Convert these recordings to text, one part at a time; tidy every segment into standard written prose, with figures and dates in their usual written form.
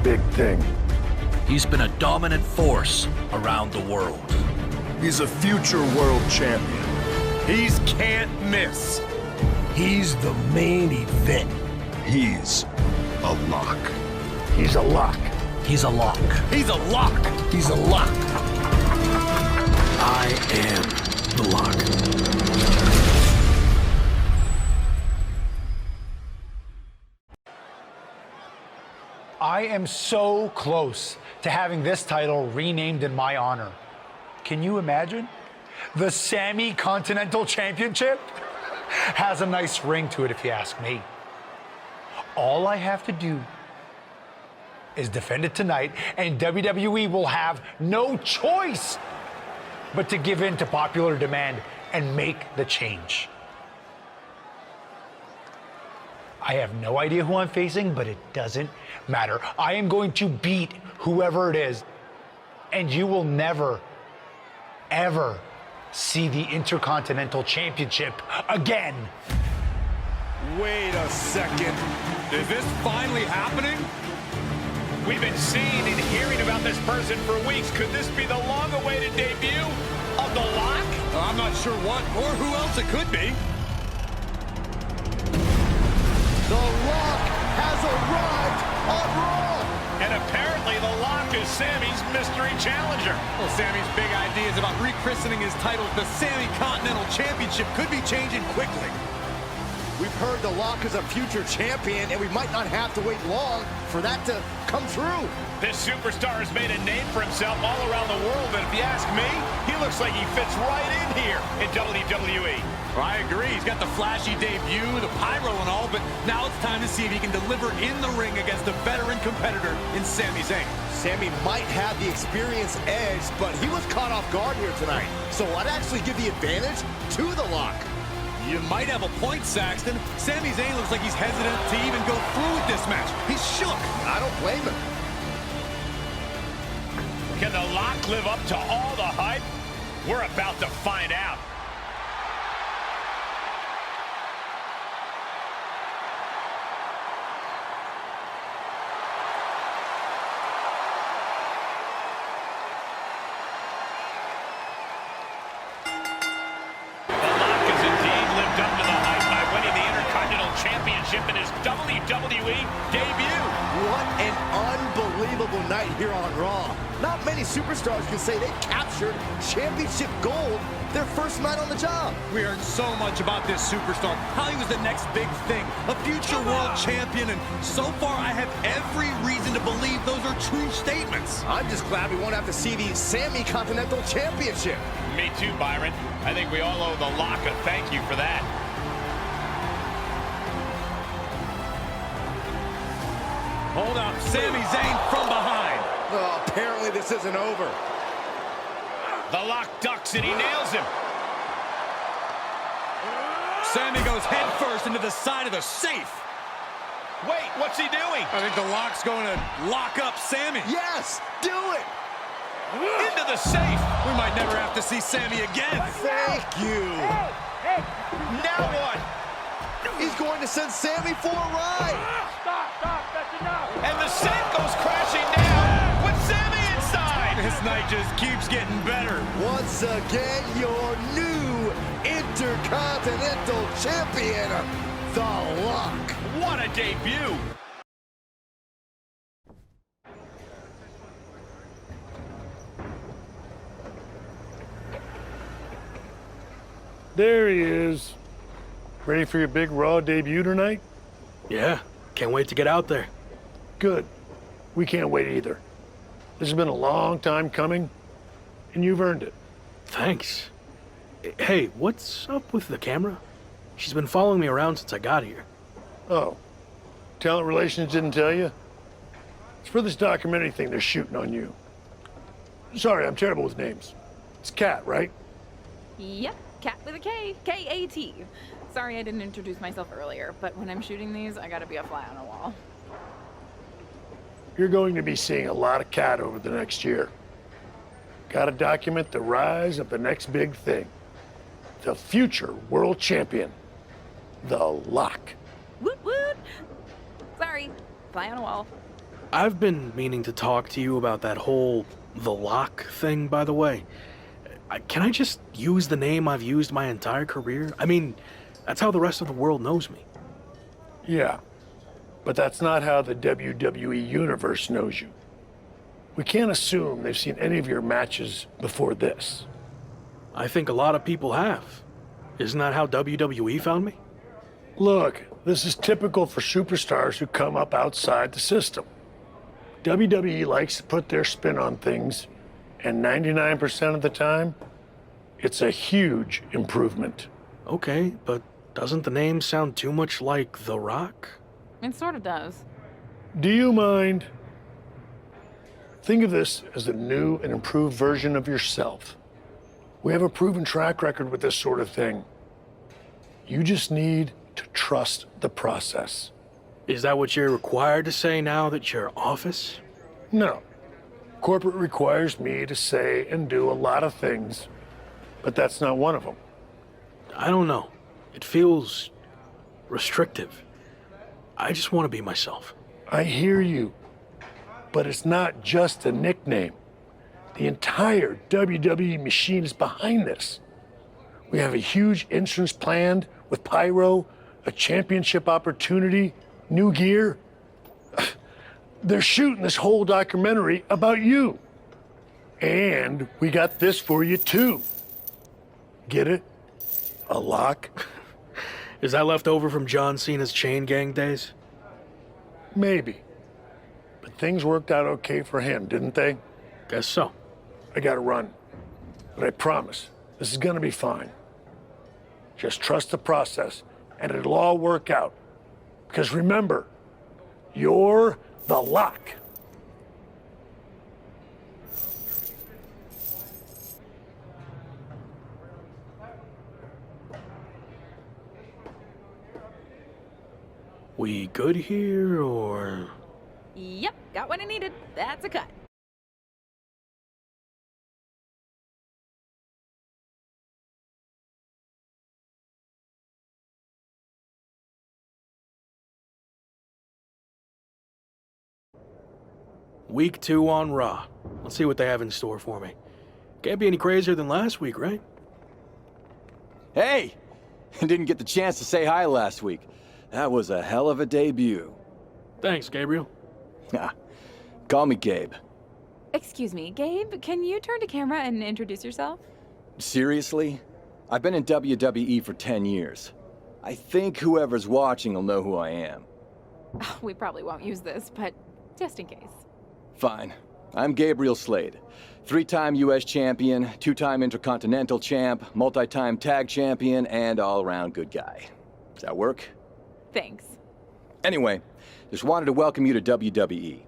big thing. He's been a dominant force around the world. He's a future world champion. He's can't miss. He's the main event. He's a lock. He's a lock. He's a lock. He's a lock. He's a lock. I am the lock. I am so close to having this title renamed in my honor. Can you imagine? The Sammy Continental Championship has a nice ring to it, if you ask me. All I have to do is defend it tonight, and WWE will have no choice but to give in to popular demand and make the change. I have no idea who I'm facing, but it doesn't matter. I am going to beat whoever it is, and you will never, ever see the Intercontinental Championship again. Wait a second. Is this finally happening? We've been seeing and hearing about this person for weeks. Could this be the long-awaited debut of The Lock? I'm not sure what or who else it could be. The Lock has arrived on Raw! And apparently The Lock is Sammy's mystery challenger. Well, Sammy's big ideas about rechristening his title the Sammy Continental Championship could be changing quickly. We've heard The Lock is a future champion, and we might not have to wait long for that to come through. This superstar has made a name for himself all around the world, and if you ask me, he looks like he fits right in here in WWE. I agree. He's got the flashy debut, the pyro and all, but now it's time to see if he can deliver in the ring against a veteran competitor in Sami Zayn. Sami might have the experience edge, but he was caught off guard here tonight. So I'd actually give the advantage to The Lock. You might have a point, Saxton. Sami Zayn looks like he's hesitant to even go through with this match. He's shook. I don't blame him. Can The Lock live up to all the hype? We're about to find out. Championship in his WWE debut. What an unbelievable night here on Raw. Not many superstars can say they captured championship gold their first night on the job. We heard so much about this superstar, how he was the next big thing, a future world champion, and so far I have every reason to believe those are true statements. I'm just glad we won't have to see the Sammy Continental Championship. Me too, Byron. I think we all owe The Lock a thank you for that. Hold up, Sami Zayn from behind. Oh, apparently this isn't over. The Lock ducks and he nails him. Sami goes head first into the side of the safe. Wait, what's he doing? I think The Lock's going to lock up Sami. Yes, do it. Into the safe. We might never have to see Sami again. Thank you. Hey! Now what? He's going to send Sami for a ride. Stop, that's enough! And the safe goes crashing down with Sami inside. This night just keeps getting better. Once again, your new Intercontinental Champion, The Lock. What a debut. There he is. Ready for your big Raw debut tonight? Yeah, can't wait to get out there. Good. We can't wait either. This has been a long time coming, and you've earned it. Thanks. Hey, what's up with the camera? She's been following me around since I got here. Oh, talent relations didn't tell you? It's for this documentary thing they're shooting on you. Sorry, I'm terrible with names. It's Kat, right? Yep, Kat with a K, K-A-T. Sorry I didn't introduce myself earlier, but when I'm shooting these, I gotta be a fly on a wall. You're going to be seeing a lot of Kat over the next year. Gotta document the rise of the next big thing. The future world champion, The Lock. Woot woot! Sorry, fly on a wall. I've been meaning to talk to you about that whole The Lock thing, by the way. Can I just use the name I've used my entire career? I mean, that's how the rest of the world knows me. Yeah, but that's not how the WWE Universe knows you. We can't assume they've seen any of your matches before this. I think a lot of people have. Isn't that how WWE found me? Look, this is typical for superstars who come up outside the system. WWE likes to put their spin on things, and 99% of the time, it's a huge improvement. Okay, but doesn't the name sound too much like The Rock? It sort of does. Do you mind? Think of this as a new and improved version of yourself. We have a proven track record with this sort of thing. You just need to trust the process. Is that what you're required to say now that you're office? No. Corporate requires me to say and do a lot of things, but that's not one of them. I don't know. It feels restrictive. I just want to be myself. I hear you, but it's not just a nickname. The entire WWE machine is behind this. We have a huge entrance planned with pyro, a championship opportunity, new gear. They're shooting this whole documentary about you. And we got this for you too. Get it? A lock? Is that left over from John Cena's chain gang days? Maybe. But things worked out okay for him, didn't they? Guess so. I gotta run. But I promise, this is gonna be fine. Just trust the process, and it'll all work out. Because remember, you're the lock. We good here, or...? Yep, got what I needed. That's a cut. Week 2 on Raw. Let's see what they have in store for me. Can't be any crazier than last week, right? Hey! Didn't get the chance to say hi last week. That was a hell of a debut. Thanks, Gabriel. Call me Gabe. Excuse me, Gabe, can you turn to camera and introduce yourself? Seriously? I've been in WWE for 10 years. I think whoever's watching will know who I am. We probably won't use this, but just in case. Fine. I'm Gabriel Slade. 3-time US champion, 2-time Intercontinental champ, multi-time tag champion, and all-around good guy. Does that work? Thanks. Anyway, just wanted to welcome you to WWE.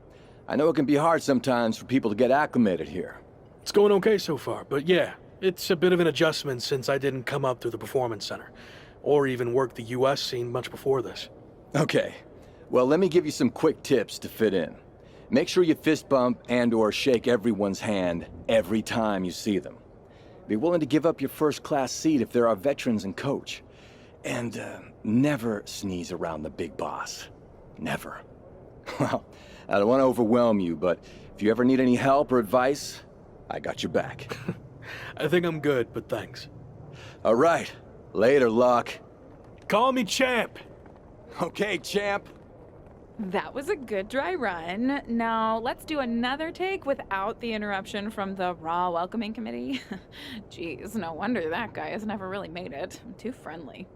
I know it can be hard sometimes for people to get acclimated here. It's going okay so far, but yeah, it's a bit of an adjustment since I didn't come up through the Performance Center, or even work the US scene much before this. Okay. Well, let me give you some quick tips to fit in. Make sure you fist bump and/or shake everyone's hand every time you see them. Be willing to give up your first-class seat if there are veterans and coach. And never sneeze around the big boss. Never. Well, I don't want to overwhelm you, but if you ever need any help or advice, I got your back. I think I'm good, but thanks. All right. Later, Luck. Call me Champ! Okay, champ. That was a good dry run. Now, let's do another take without the interruption from the Raw Welcoming Committee. Jeez, no wonder that guy has never really made it. Too friendly.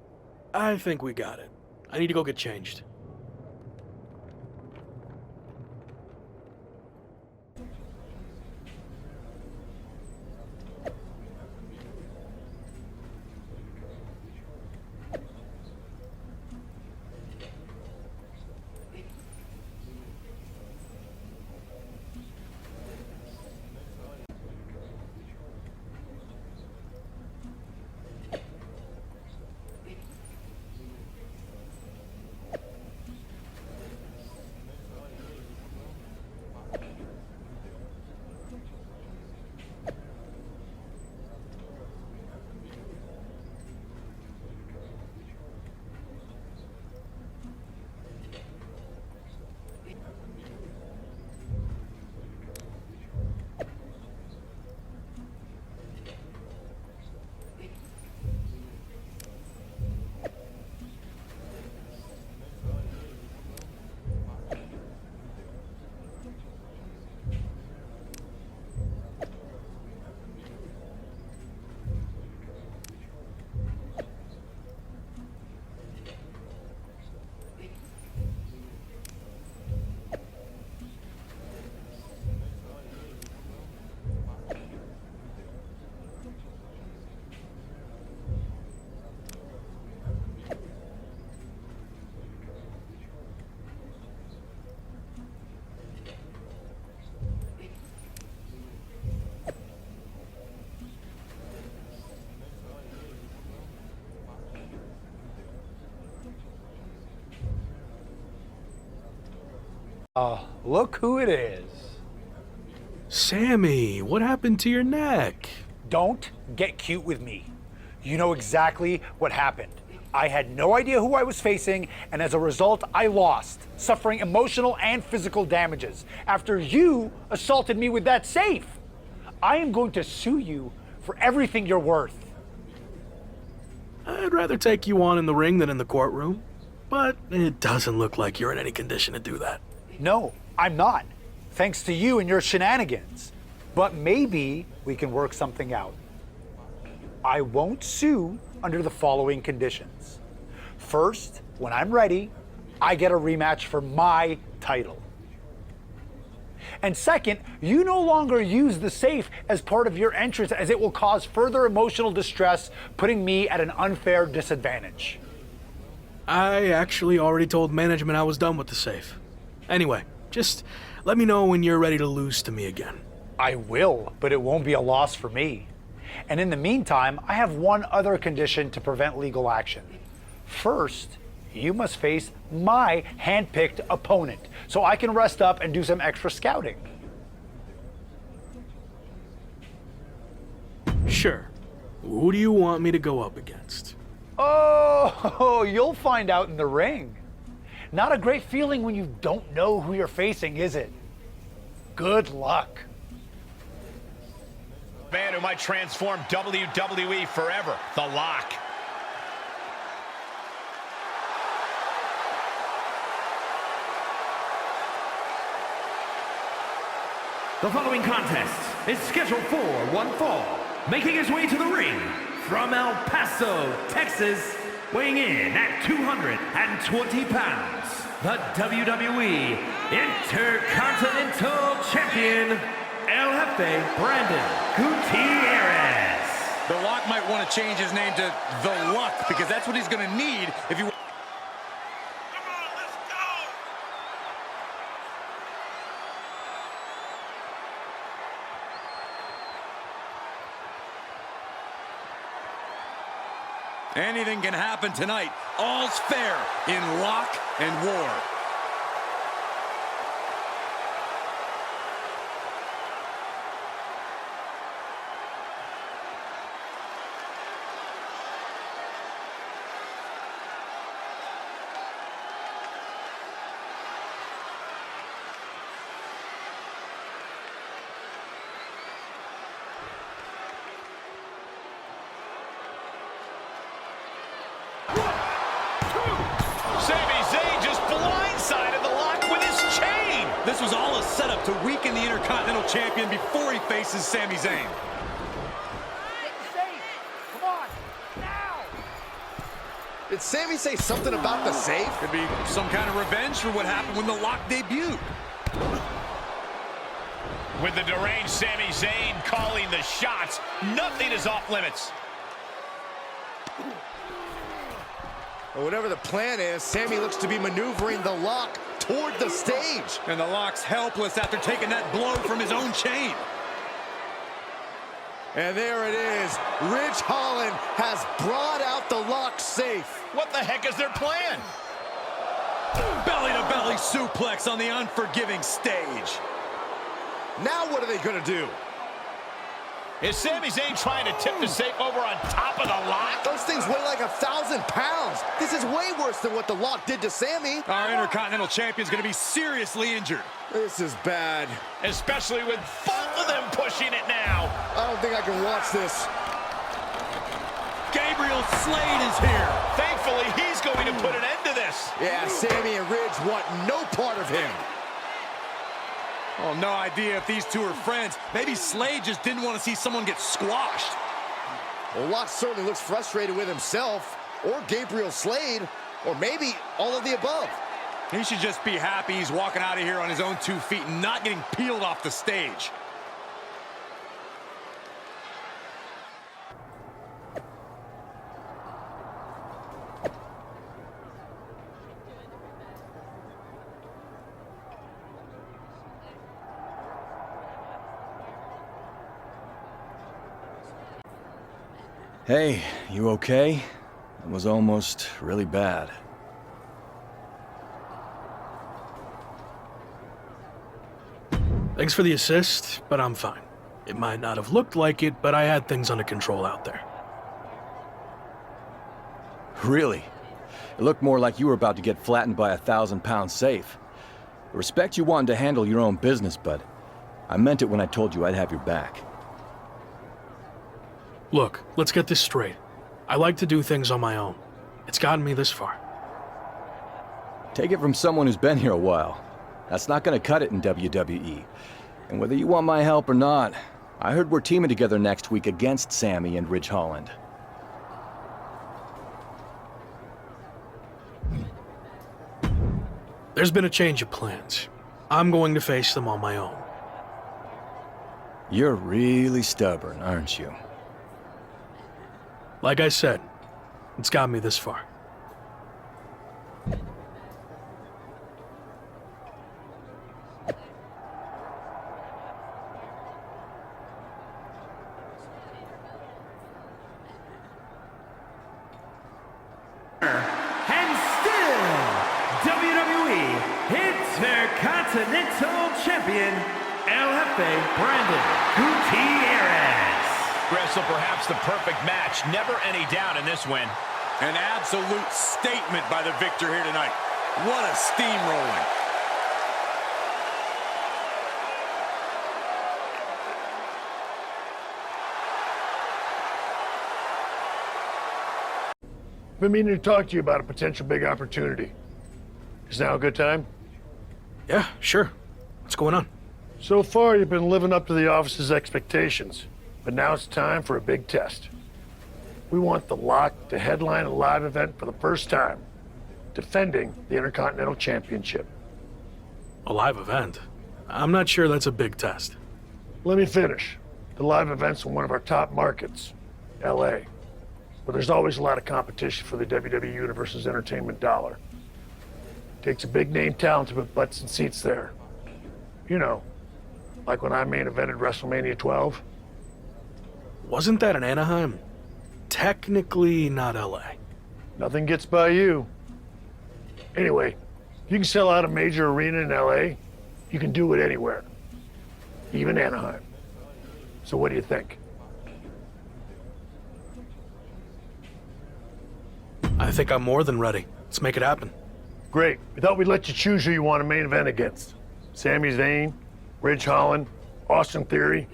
I think we got it. I need to go get changed. Look who it is. Sammy, what happened to your neck? Don't get cute with me. You know exactly what happened. I had no idea who I was facing, and as a result, I lost, suffering emotional and physical damages after you assaulted me with that safe. I am going to sue you for everything you're worth. I'd rather take you on in the ring than in the courtroom, but it doesn't look like you're in any condition to do that. No, I'm not, thanks to you and your shenanigans. But maybe we can work something out. I won't sue under the following conditions. First, when I'm ready, I get a rematch for my title. And second, you no longer use the safe as part of your entrance, as it will cause further emotional distress, putting me at an unfair disadvantage. I actually already told management I was done with the safe. Anyway, just let me know when you're ready to lose to me again. I will, but it won't be a loss for me. And in the meantime, I have one other condition to prevent legal action. First, you must face my hand-picked opponent, so I can rest up and do some extra scouting. Sure. Who do you want me to go up against? Oh, you'll find out in the ring. Not a great feeling when you don't know who you're facing, is it? Good luck. Man who might transform WWE forever, The Lock. The following contest is scheduled for one fall. Making his way to the ring from El Paso, Texas, weighing in at 220 pounds, the WWE Intercontinental Champion, El Jefe Brandon Gutierrez. The Lock might want to change his name to The Luck, because that's what he's going to need if he... Anything can happen tonight. All's fair in Lock and War. This was all a setup to weaken the Intercontinental Champion before he faces Sami Zayn. Get safe. Come on. Now. Did Sami say something about the safe? Could be some kind of revenge for what happened when The Lock debuted. With the deranged Sami Zayn calling the shots, nothing is off limits. Well, whatever the plan is, Sami looks to be maneuvering The Lock toward the stage. And The Lock's helpless after taking that blow from his own chain. And there it is. Ridge Holland has brought out The Lock safe. What the heck is their plan? Belly-to-belly suplex on the unforgiving stage. Now what are they going to do? Is Sami Zayn trying to tip the safe over on top of The Lock? Those things weigh like 1,000 pounds. This is way worse than what The Lock did to Sami. Our Intercontinental Champion's going to be seriously injured. This is bad. Especially with both of them pushing it now. I don't think I can watch this. Gabriel Slade is here. Thankfully, he's going to put an end to this. Yeah, Sami and Ridge want no part of him. Oh, no idea if these two are friends. Maybe Slade just didn't want to see someone get squashed. Well, Lock certainly looks frustrated with himself, or Gabriel Slade, or maybe all of the above. He should just be happy he's walking out of here on his own 2 feet and not getting peeled off the stage. Hey, you okay? It was almost really bad. Thanks for the assist, but I'm fine. It might not have looked like it, but I had things under control out there. Really? It looked more like you were about to get flattened by a 1,000-pound safe. I respect you wanting to handle your own business, but I meant it when I told you I'd have your back. Look, let's get this straight. I like to do things on my own. It's gotten me this far. Take it from someone who's been here a while. That's not gonna cut it in WWE. And whether you want my help or not, I heard we're teaming together next week against Sammy and Ridge Holland. There's been a change of plans. I'm going to face them on my own. You're really stubborn, aren't you? Like I said, it's got me this far. And still, WWE Intercontinental Champion, El Jefe Brandon Gutierrez. Wrestle perhaps the perfect match. Never any doubt in this win. An absolute statement by the victor here tonight. What a steamrolling. Been meaning to talk to you about a potential big opportunity. Is now a good time? Yeah, sure. What's going on? So far, you've been living up to the office's expectations, but now it's time for a big test. We want the Lock to headline a live event for the first time, defending the Intercontinental Championship. A live event? I'm not sure that's a big test. Let me finish. The live event's in one of our top markets, LA, where there's always a lot of competition for the WWE Universe's entertainment dollar. Takes a big name talent to put butts and seats there. You know, like when I main evented WrestleMania 12. Wasn't that in Anaheim? Technically not LA. Nothing gets by you. Anyway, if you can sell out a major arena in LA, you can do it anywhere, even Anaheim. So what do you think? I think I'm more than ready. Let's make it happen. Great. We thought we'd let you choose who you want to main event against. Sami Zayn, Ridge Holland, Austin Theory.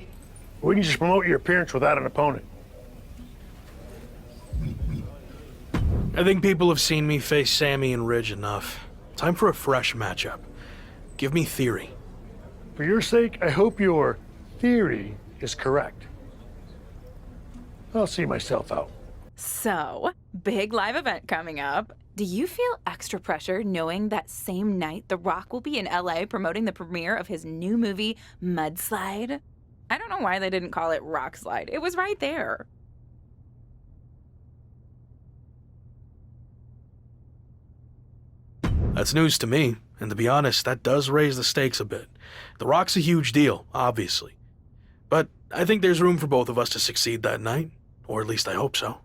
We can just promote your appearance without an opponent. I think people have seen me face Sammy and Ridge enough. Time for a fresh matchup. Give me Theory. For your sake, I hope your theory is correct. I'll see myself out. So, big live event coming up. Do you feel extra pressure knowing that same night The Rock will be in LA promoting the premiere of his new movie, Mudslide? I don't know why they didn't call it Rock Slide. It was right there. That's news to me, and to be honest, that does raise the stakes a bit. The Rock's a huge deal, obviously. But I think there's room for both of us to succeed that night, or at least I hope so.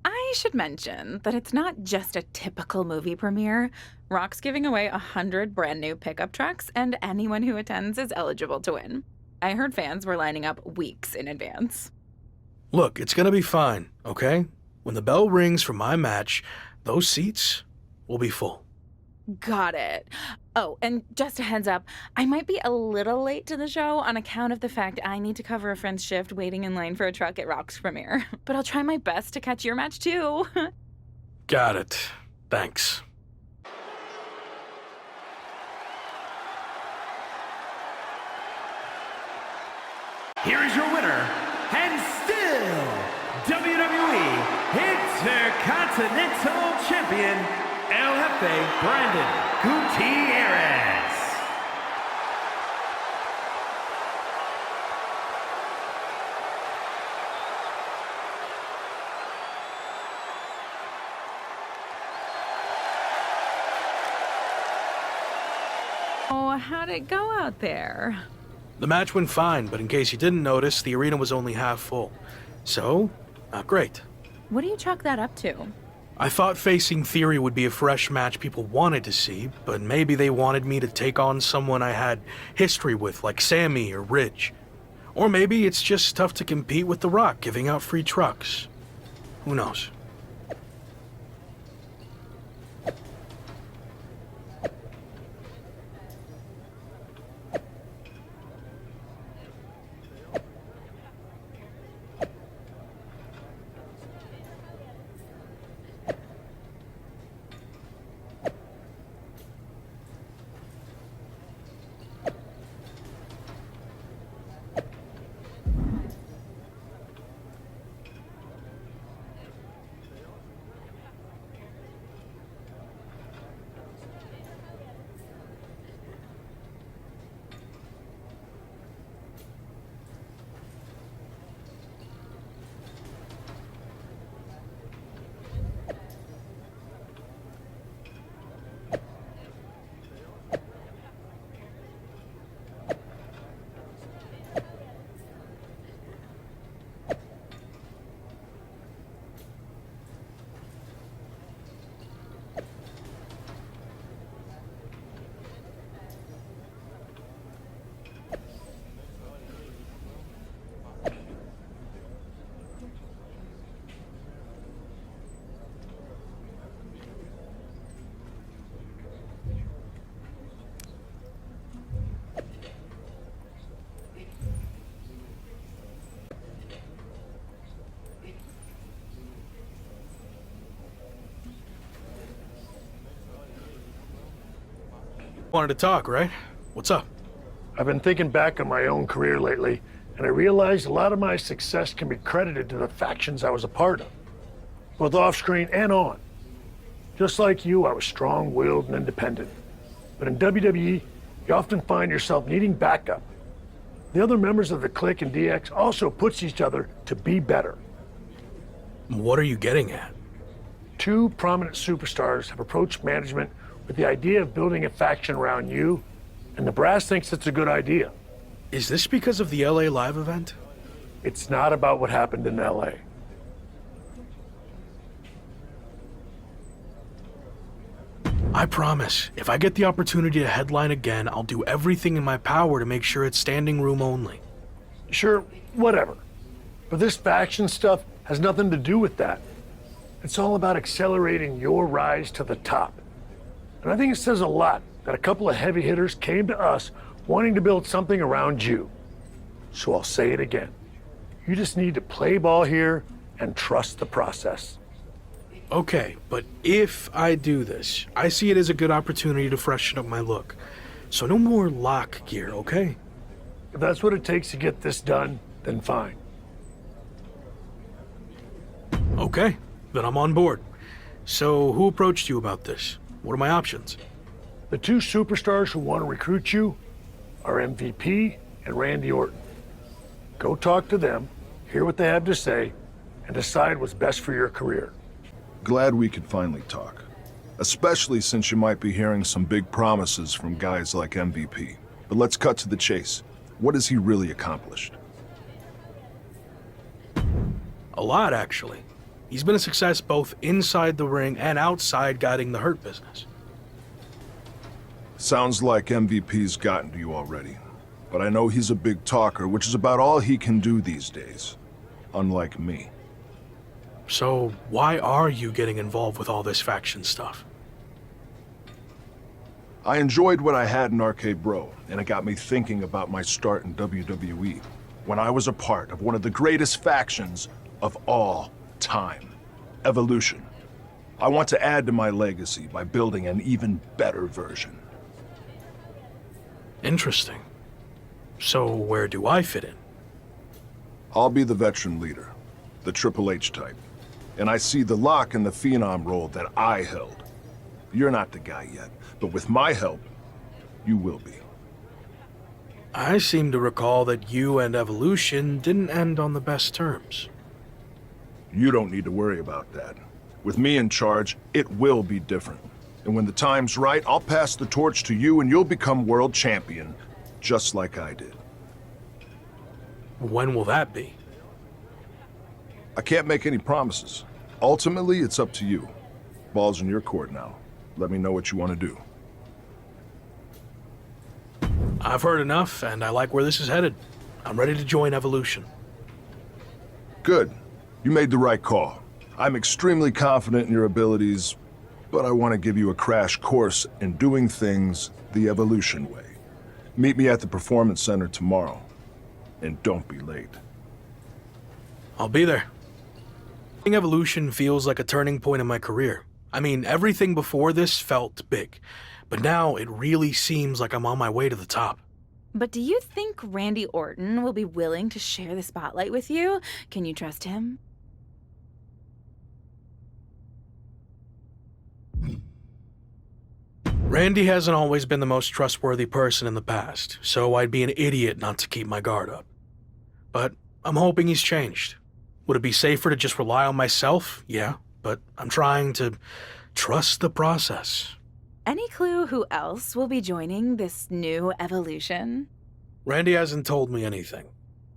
I should mention that it's not just a typical movie premiere. Rock's giving away 100 brand new pickup trucks, and anyone who attends is eligible to win. I heard fans were lining up weeks in advance. Look, it's gonna be fine, okay? When the bell rings for my match, those seats will be full. Got it. Oh, and just a heads up, I might be a little late to the show on account of the fact I need to cover a friend's shift waiting in line for a truck at Rock's premiere. But I'll try my best to catch your match too. Got it. Thanks. Here is your winner, and still WWE Intercontinental Champion, El Jefe Brandon Gutierrez. Oh, how'd it go out there? The match went fine, but in case you didn't notice, the arena was only half full. So, not great. What do you chalk that up to? I thought facing Theory would be a fresh match people wanted to see, but maybe they wanted me to take on someone I had history with, like Sammy or Ridge. Or maybe it's just tough to compete with The Rock giving out free trucks. Who knows? Wanted to talk, right? What's up? I've been thinking back on my own career lately, and I realized a lot of my success can be credited to the factions I was a part of, both off-screen and on. Just like you, I was strong-willed and independent. But in WWE, you often find yourself needing backup. The other members of the Clique and DX also push each other to be better. What are you getting at? Two prominent superstars have approached management with the idea of building a faction around you, and the brass thinks it's a good idea. Is this because of the LA Live event? It's not about what happened in LA. I promise, if I get the opportunity to headline again, I'll do everything in my power to make sure it's standing room only. Sure, whatever. But this faction stuff has nothing to do with that. It's all about accelerating your rise to the top. And I think it says a lot that a couple of heavy hitters came to us wanting to build something around you. So I'll say it again. You just need to play ball here and trust the process. Okay, but if I do this, I see it as a good opportunity to freshen up my look. So no more lock gear, okay? If that's what it takes to get this done, then fine. Okay, then I'm on board. So who approached you about this? What are my options? The two superstars who want to recruit you are MVP and Randy Orton. Go talk to them, hear what they have to say, and decide what's best for your career. Glad we could finally talk. Especially since you might be hearing some big promises from guys like MVP. But let's cut to the chase. What has he really accomplished? A lot, actually. He's been a success both inside the ring and outside guiding the Hurt Business. Sounds like MVP's gotten to you already. But I know he's a big talker, which is about all he can do these days. Unlike me. So why are you getting involved with all this faction stuff? I enjoyed what I had in Arcade Bro, and it got me thinking about my start in WWE, when I was a part of one of the greatest factions of all time, Evolution. I want to add to my legacy by building an even better version. Interesting. So where do I fit in? I'll be the veteran leader, the Triple H type. And I see the Lock in the Phenom role that I held. You're not the guy yet, but with my help, you will be. I seem to recall that you and Evolution didn't end on the best terms. You don't need to worry about that. With me in charge, it will be different. And when the time's right, I'll pass the torch to you and you'll become world champion, just like I did. When will that be? I can't make any promises. Ultimately, it's up to you. Ball's in your court now. Let me know what you want to do. I've heard enough, and I like where this is headed. I'm ready to join Evolution. Good. You made the right call. I'm extremely confident in your abilities, but I want to give you a crash course in doing things the Evolution way. Meet me at the Performance Center tomorrow, and don't be late. I'll be there. Evolution feels like a turning point in my career. I mean, everything before this felt big, but now it really seems like I'm on my way to the top. But do you think Randy Orton will be willing to share the spotlight with you? Can you trust him? Randy hasn't always been the most trustworthy person in the past, so I'd be an idiot not to keep my guard up. But I'm hoping he's changed. Would it be safer to just rely on myself? Yeah, but I'm trying to trust the process. Any clue who else will be joining this new Evolution? Randy hasn't told me anything.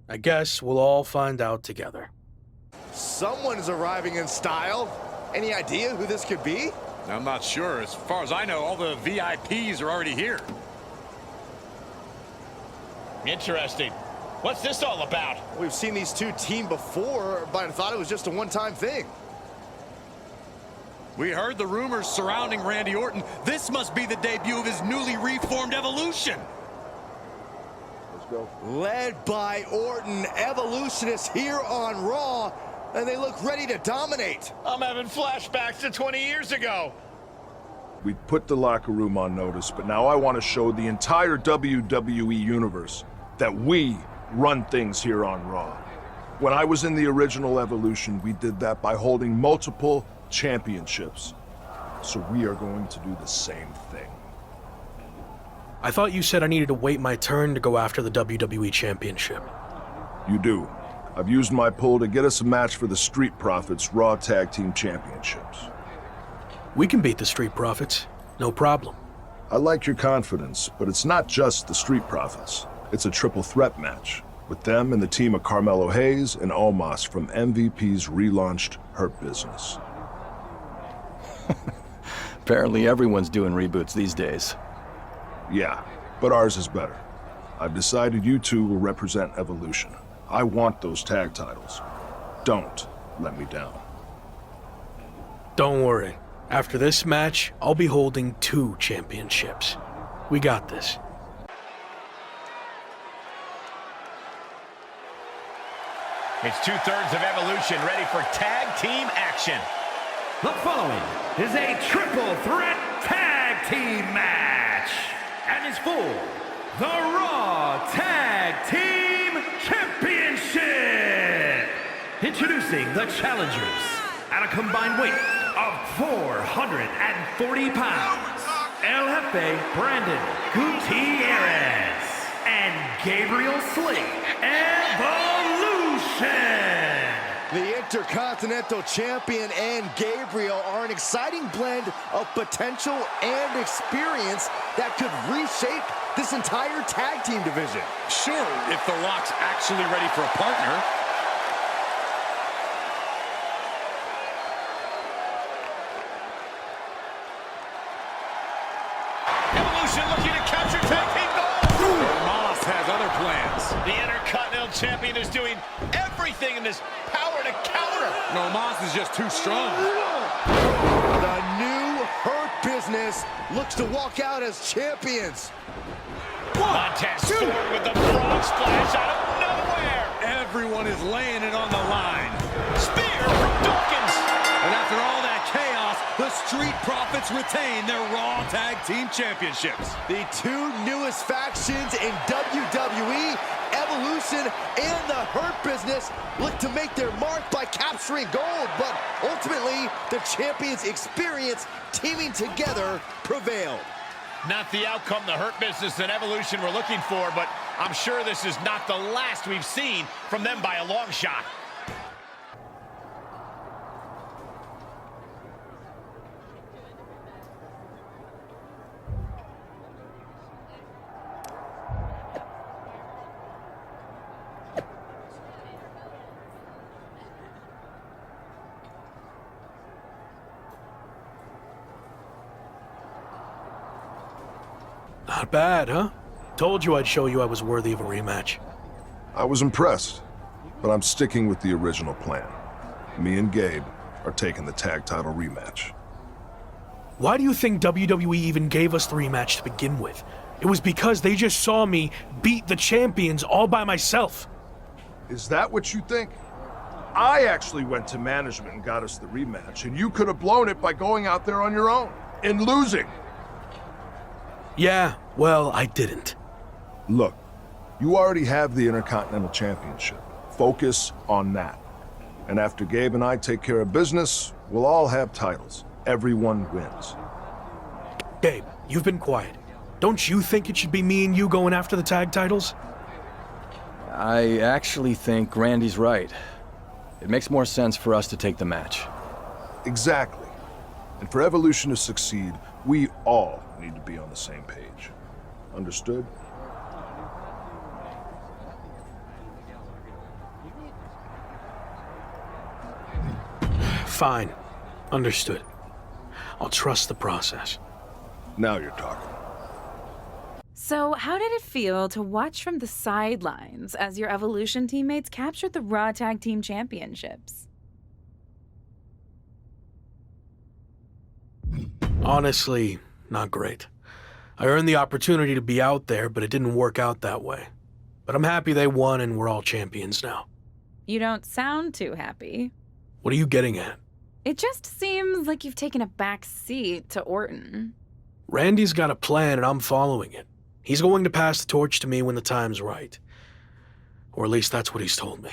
I guess we'll all find out together. Someone is arriving in style. Any idea who this could be? I'm not sure. As far as I know, all the VIPs are already here. Interesting. What's this all about? We've seen these two team before, but I thought it was just a one-time thing. We heard the rumors surrounding Randy Orton. This must be the debut of his newly reformed Evolution. Let's go. Led by Orton, Evolution is here on Raw, and they look ready to dominate. I'm having flashbacks to 20 years ago. We put the locker room on notice, but now I want to show the entire WWE universe that we run things here on Raw. When I was in the original Evolution, we did that by holding multiple championships. So we are going to do the same thing. I thought you said I needed to wait my turn to go after the WWE Championship. You do. I've used my pull to get us a match for the Street Profits Raw Tag Team Championships. We can beat the Street Profits. No problem. I like your confidence, but it's not just the Street Profits. It's a triple threat match, with them and the team of Carmelo Hayes and Omos from MVP's relaunched Hurt Business. Apparently everyone's doing reboots these days. Yeah, but ours is better. I've decided you two will represent Evolution. I want those tag titles. Don't let me down. Don't worry. After this match, I'll be holding 2 championships. We got this. It's 2/3 of Evolution ready for tag team action. The following is a triple threat tag team match and is for the Raw Tag Team Championship. Introducing the challengers at a combined weight of 440 pounds, El Jefe Brandon Gutierrez and Gabriel Slick Evolution. The Intercontinental Champion and Gabriel are an exciting blend of potential and experience that could reshape this entire tag team division. Sure, if The Rock's actually ready for a partner. Evolution looking to capture tag team gold. Moss has other plans. The Intercontinental Champion is doing everything in his power to counter. No, Moss is just too strong. The new Hurt Business looks to walk out as champions. Montez Ford with the frog splash out of nowhere. Everyone is laying it on the line. Spear from Dawkins. And after all that chaos, the Street Profits retain their Raw Tag Team Championships. The two newest factions in WWE, Evolution and the Hurt Business, look to make their mark by capturing gold, but ultimately, the champions' experience teaming together prevailed. Not the outcome the Hurt Business and Evolution were looking for, but I'm sure this is not the last we've seen from them by a long shot. Not bad, huh? Told you I'd show you I was worthy of a rematch. I was impressed, but I'm sticking with the original plan. Me and Gabe are taking the tag title rematch. Why do you think WWE even gave us the rematch to begin with? It was because they just saw me beat the champions all by myself. Is that what you think? I actually went to management and got us the rematch, and you could have blown it by going out there on your own and losing. Yeah, well, I didn't. Look, you already have the Intercontinental Championship. Focus on that. And after Gabe and I take care of business, we'll all have titles. Everyone wins. Gabe, you've been quiet. Don't you think it should be me and you going after the tag titles? I actually think Randy's right. It makes more sense for us to take the match. Exactly. And for Evolution to succeed, we all need to be on the same page. Understood? Fine. Understood. I'll trust the process. Now you're talking. So, how did it feel to watch from the sidelines as your Evolution teammates captured the Raw Tag Team Championships? Honestly, not great. I earned the opportunity to be out there, but it didn't work out that way. But I'm happy they won and we're all champions now. You don't sound too happy. What are you getting at? It just seems like you've taken a back seat to Orton. Randy's got a plan and I'm following it. He's going to pass the torch to me when the time's right. Or at least that's what he's told me.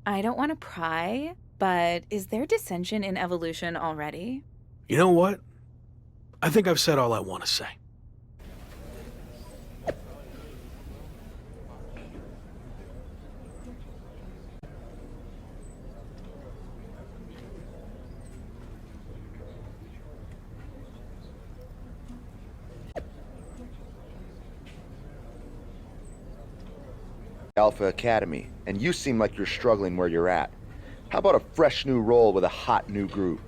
I don't want to pry, but is there dissension in Evolution already? You know what? I think I've said all I want to say. Alpha Academy, and you seem like you're struggling where you're at. How about a fresh new role with a hot new group?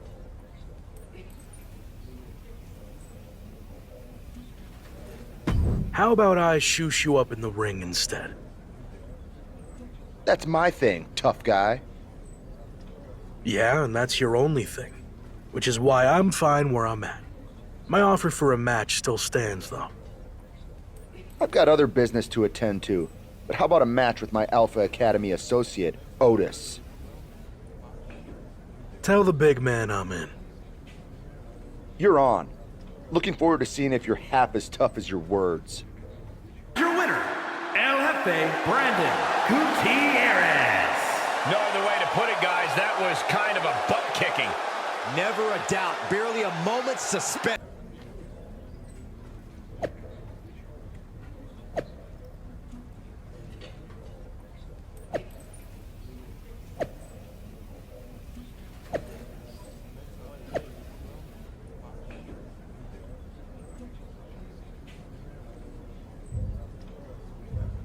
How about I shoosh you up in the ring instead? That's my thing, tough guy. Yeah, and that's your only thing. Which is why I'm fine where I'm at. My offer for a match still stands, though. I've got other business to attend to, but how about a match with my Alpha Academy associate, Otis? Tell the big man I'm in. You're on. Looking forward to seeing if you're half as tough as your words. Your winner, El Jefe Brandon Gutierrez. No other way to put it, guys. That was kind of a butt kicking. Never a doubt. Barely a moment's suspense.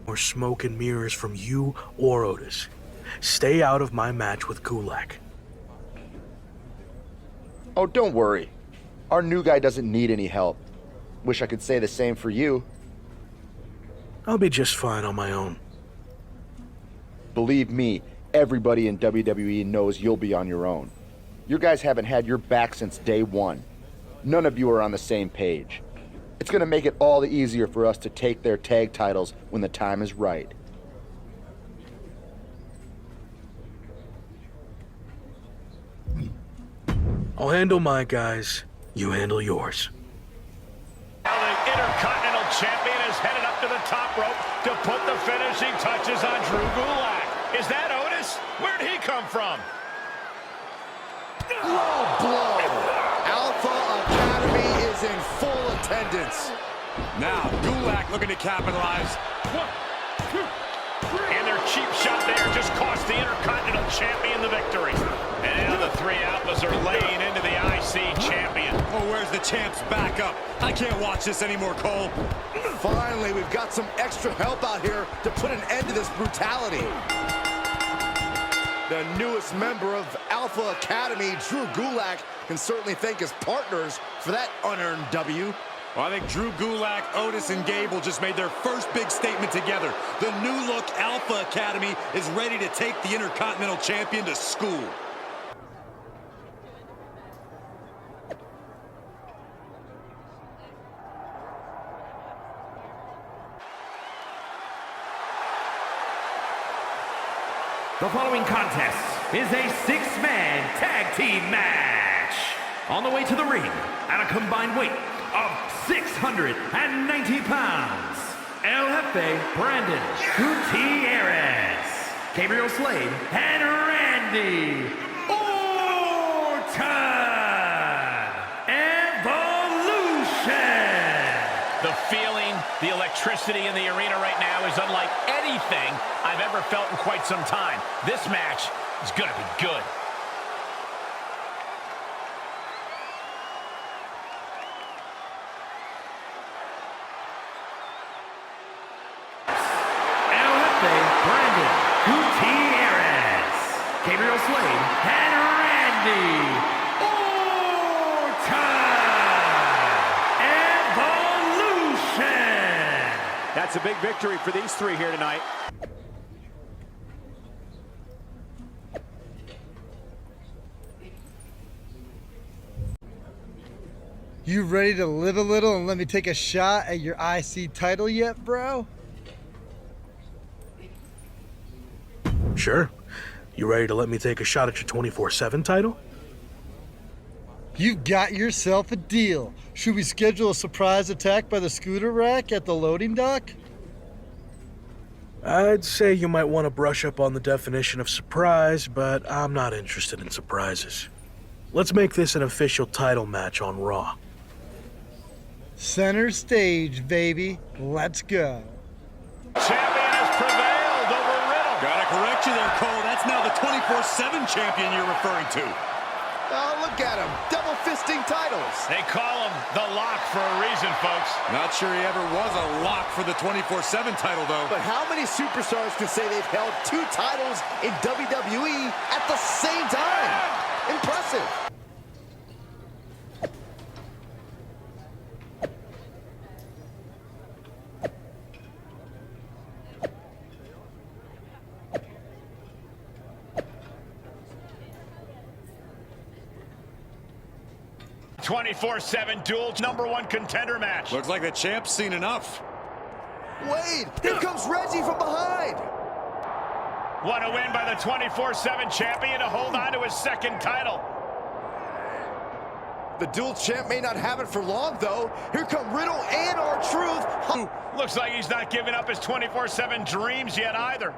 Or smoke and mirrors from you or Otis. Stay out of my match with Gulak. Oh, don't worry. Our new guy doesn't need any help. Wish I could say the same for you. I'll be just fine on my own. Believe me, everybody in WWE knows you'll be on your own. You guys haven't had your back since day one. None of you are on the same page. It's gonna make it all the easier for us to take their tag titles when the time is right. I'll handle my guys, you handle yours. Now the Intercontinental Champion is headed up to the top rope to put the finishing touches on Drew Gulak. Is that Otis? Where'd he come from? Low blow! Alpha Academy is in full attendance. Now Gulak looking to capitalize. 1, 2, 3. And their cheap shot there just cost the Intercontinental Champion the victory. And now the three Alphas are laying into the IC Champion. Oh, where's the champ's backup? I can't watch this anymore, Cole. Finally, we've got some extra help out here to put an end to this brutality. The newest member of Alpha Academy, Drew Gulak, can certainly thank his partners for that unearned W. Well, I think Drew Gulak, Otis, and Gable just made their first big statement together. The new look Alpha Academy is ready to take the Intercontinental Champion to school. The following contest is a six-man tag team match. On the way to the ring, at a combined weight of 690 pounds, El Jefe Brandon Gutierrez, Gabriel Slade, and Randy Orton. Evolution. The feeling, the electricity in the arena right now is unlike anything I've ever felt in quite some time. This match is going to be good. El Jefe Brandon Gutierrez, Gabriel Slade, and Randy Orton. Evolution. That's a big victory for these three here tonight. You ready to live a little and let me take a shot at your IC title yet, bro? Sure. You ready to let me take a shot at your 24/7 title? You've got yourself a deal. Should we schedule a surprise attack by the scooter rack at the loading dock? I'd say you might want to brush up on the definition of surprise, but I'm not interested in surprises. Let's make this an official title match on Raw. Center stage, baby. Let's go. Champion has prevailed over Riddle. Gotta correct you there, Cole. That's now the 24/7 champion you're referring to. Oh, look at him. Double fisting titles. They call him the Lock for a reason, folks. Not sure he ever was a lock for the 24/7 title, though. But how many superstars can say they've held two titles in WWE at the same time? Impressive. '24/7 dual #1 contender match. Looks like the champ's seen enough. Wade, here comes Reggie from behind. Want to win by the 24/7 champion to hold on to his second title. The dual champ may not have it for long, though. Here come Riddle and R-Truth. Looks like he's not giving up his 24/7 dreams yet either.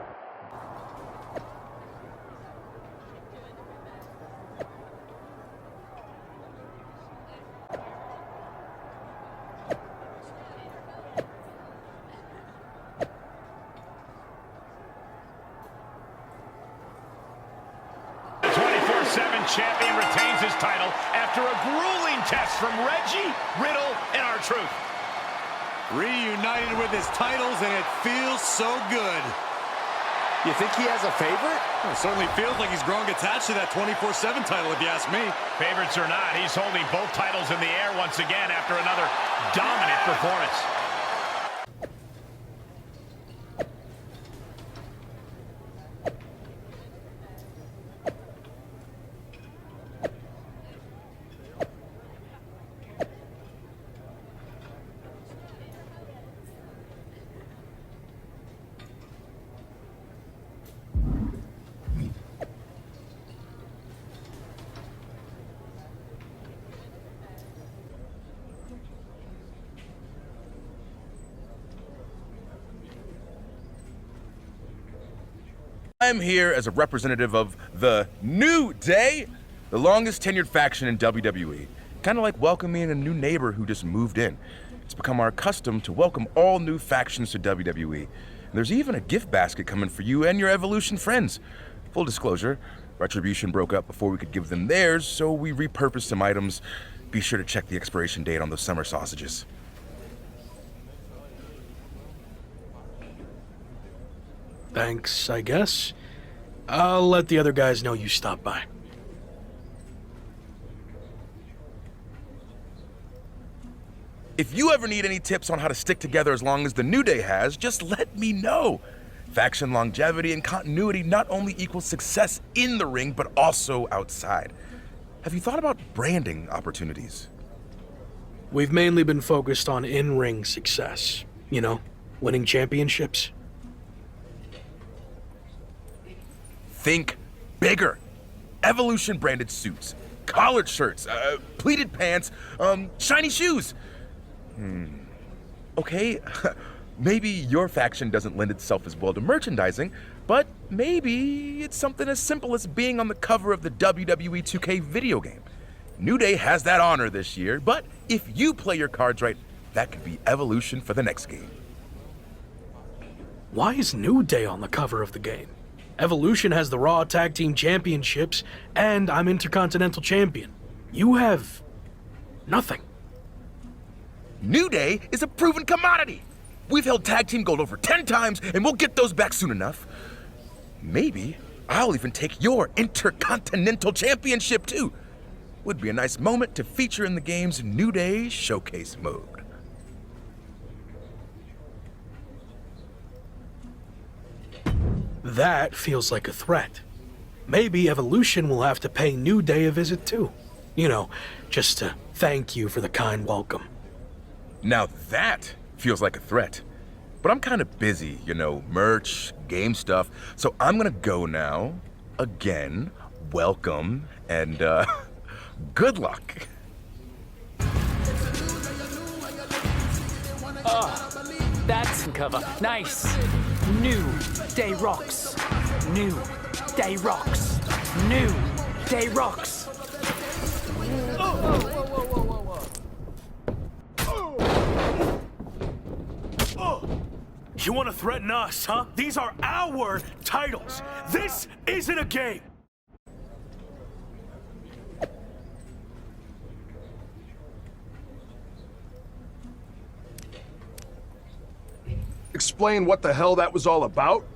Champion retains his title after a grueling test from Reggie, Riddle, and R-Truth. Reunited with his titles, and it feels so good. You think he has a favorite? Well, it certainly feels like he's growing attached to that 24/7 title, if you ask me. Favorites or not, he's holding both titles in the air once again after another dominant performance. I'm here as a representative of the New Day, the longest tenured faction in WWE. Kind of like welcoming a new neighbor who just moved in. It's become our custom to welcome all new factions to WWE. And there's even a gift basket coming for you and your Evolution friends. Full disclosure, Retribution broke up before we could give them theirs, so we repurposed some items. Be sure to check the expiration date on those summer sausages. Thanks, I guess. I'll let the other guys know you stopped by. If you ever need any tips on how to stick together as long as the New Day has, just let me know. Faction longevity and continuity not only equals success in the ring, but also outside. Have you thought about branding opportunities? We've mainly been focused on in-ring success. You know, winning championships. Think bigger. Evolution branded suits, collared shirts, pleated pants, shiny shoes. Okay, maybe your faction doesn't lend itself as well to merchandising, but maybe it's something as simple as being on the cover of the WWE 2K video game. New Day has that honor this year, but if you play your cards right, that could be Evolution for the next game. Why is New Day on the cover of the game? Evolution has the Raw Tag Team Championships, and I'm Intercontinental Champion. You have nothing. New Day is a proven commodity. We've held tag team gold over 10 times, and we'll get those back soon enough. Maybe I'll even take your Intercontinental Championship too. Would be a nice moment to feature in the game's New Day showcase mode. That feels like a threat. Maybe Evolution will have to pay New Day a visit too. You know, just to thank you for the kind welcome. Now that feels like a threat. But I'm kind of busy, you know, merch, game stuff. So I'm gonna go now. Again, welcome, and good luck. That's cover. Nice. New Day rocks. New Day rocks. New Day rocks. You want to threaten us, huh? These are our titles. This isn't a game. Explain what the hell that was all about?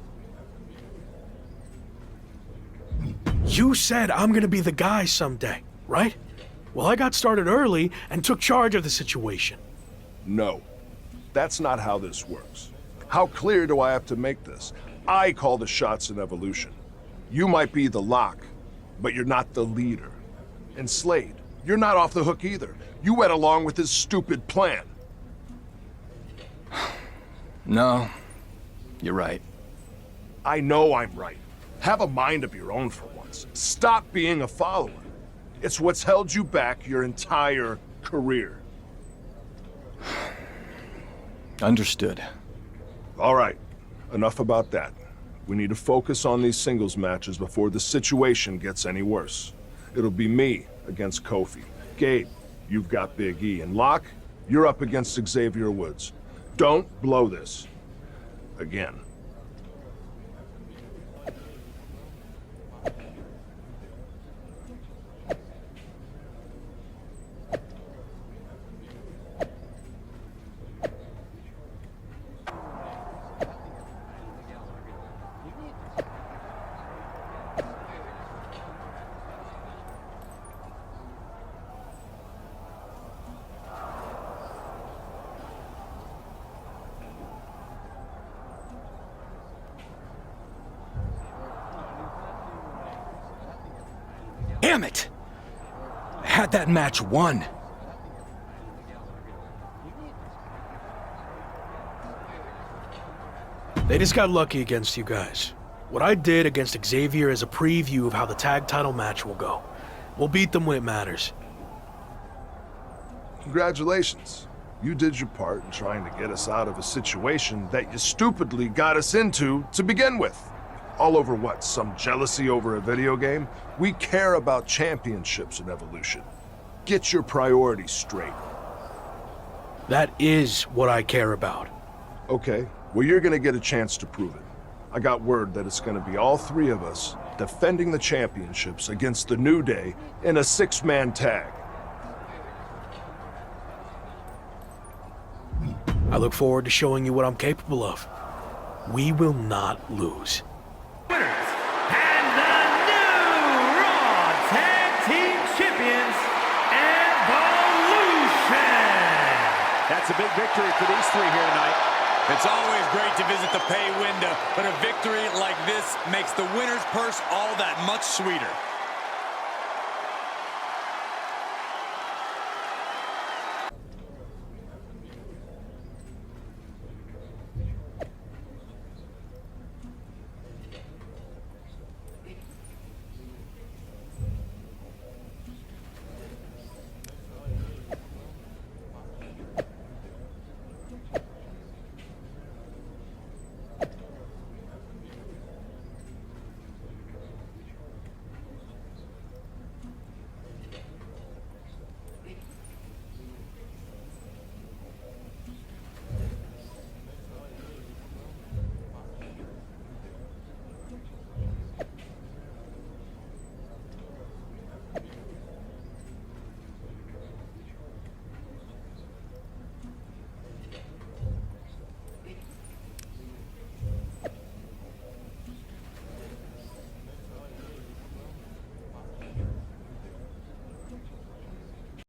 You said I'm gonna be the guy someday, right? Well, I got started early and took charge of the situation. No. That's not how this works. How clear do I have to make this? I call the shots in Evolution. You might be the lock, but you're not the leader. And Slade, you're not off the hook either. You went along with his stupid plan. No, you're right. I know I'm right. Have a mind of your own for once. Stop being a follower. It's what's held you back your entire career. Understood. All right, enough about that. We need to focus on these singles matches before the situation gets any worse. It'll be me against Kofi. Gabe, you've got Big E. And Locke, you're up against Xavier Woods. Don't blow this. Again. Damn it! I had that match won. They just got lucky against you guys. What I did against Xavier is a preview of how the tag title match will go. We'll beat them when it matters. Congratulations. You did your part in trying to get us out of a situation that you stupidly got us into to begin with. All over what? Some jealousy over a video game? We care about championships in Evolution. Get your priorities straight. That is what I care about. Okay, well you're gonna get a chance to prove it. I got word that it's gonna be all three of us defending the championships against the New Day in a 6-man tag. I look forward to showing you what I'm capable of. We will not lose. Winners and the new Raw Tag Team Champions, Evolution. That's a big victory for these three here tonight. It's always great to visit the pay window, but a victory like this makes the winner's purse all that much sweeter.